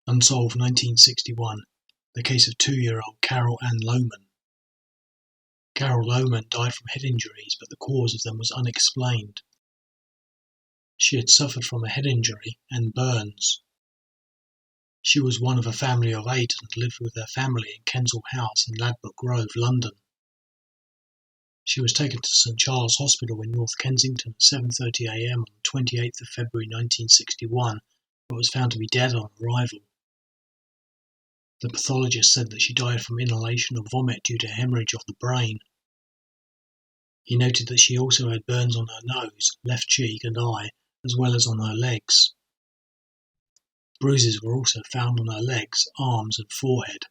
Unsolved 1961, the case of 2-year-old Carol Lowman. Carol Lowman died from head injuries, but the cause of them was unexplained. She had suffered from a head injury and burns. She was one of a family of 8 and lived with her family in Kensal house in Ladbroke Grove, London. She was taken to St Charles Hospital in North Kensington at 7:30 a.m. on the 28th of February 1961, but was found to be dead on arrival. The pathologist said that she died from inhalation of vomit due to hemorrhage of the brain. He noted that she also had burns on her nose, left cheek and eye, as well as on her legs. Bruises were also found on her legs, arms and forehead.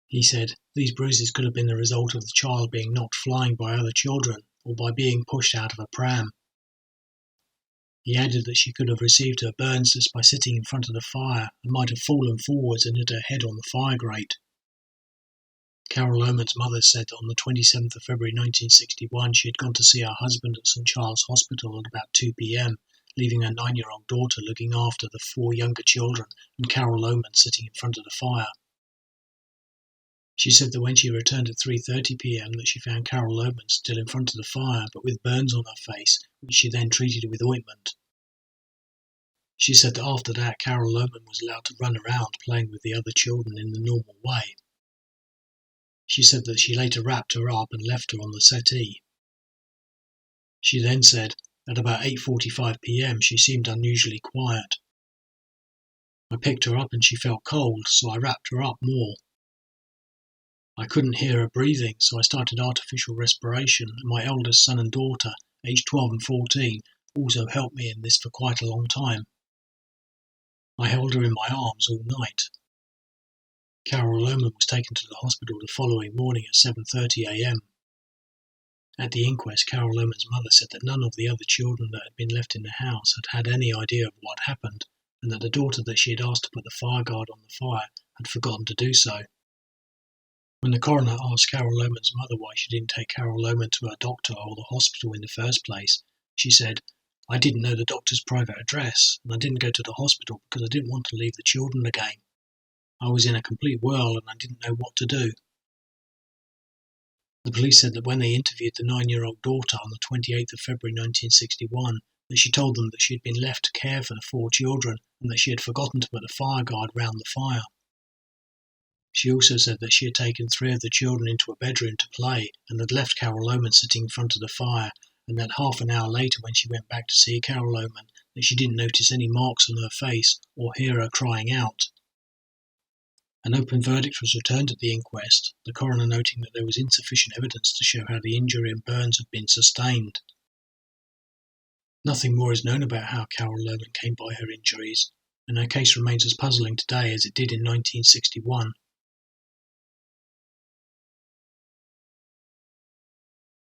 He said these bruises could have been the result of the child being knocked flying by other children or by being pushed out of a pram. He added that she could have received her burns just by sitting in front of the fire and might have fallen forwards and hit her head on the fire grate. Carol Lowman's mother said that on the 27th of February 1961 she had gone to see her husband at St Charles Hospital at about 2 p.m, leaving her 9-year-old daughter looking after the 4 younger children and Carol Lowman sitting in front of the fire. She said that when she returned at 3:30 p.m. that she found Carol Lowman still in front of the fire but with burns on her face, which she then treated with ointment. She said that after that Carol Lowman was allowed to run around playing with the other children in the normal way. She said that she later wrapped her up and left her on the settee. She then said at about 8:45 p.m. she seemed unusually quiet. I picked her up and she felt cold, so I wrapped her up more. I couldn't hear her breathing, so I started artificial respiration, and my eldest son and daughter, aged 12 and 14, also helped me in this for quite a long time. I held her in my arms all night. Carol Lowman was taken to the hospital the following morning at 7:30 a.m. At the inquest, Carol Lowman's mother said that none of the other children that had been left in the house had had any idea of what happened, and that the daughter that she had asked to put the fire guard on the fire had forgotten to do so. When the coroner asked Carol Lowman's mother why she didn't take Carol Lowman to her doctor or the hospital in the first place, she said, "I didn't know the doctor's private address, and I didn't go to the hospital because I didn't want to leave the children again. I was in a complete whirl and I didn't know what to do." The police said that when they interviewed the 9-year-old daughter on the 28th of February 1961, that she told them that she had been left to care for the 4 children and that she had forgotten to put the fire guard round the fire. She also said that she had taken 3 of the children into a bedroom to play and had left Carol Lowman sitting in front of the fire, and that half an hour later when she went back to see Carol Lowman that she didn't notice any marks on her face or hear her crying out. An open verdict was returned at the inquest, the coroner noting that there was insufficient evidence to show how the injury and burns had been sustained. Nothing more is known about how Carol Lowman came by her injuries, and her case remains as puzzling today as it did in 1961.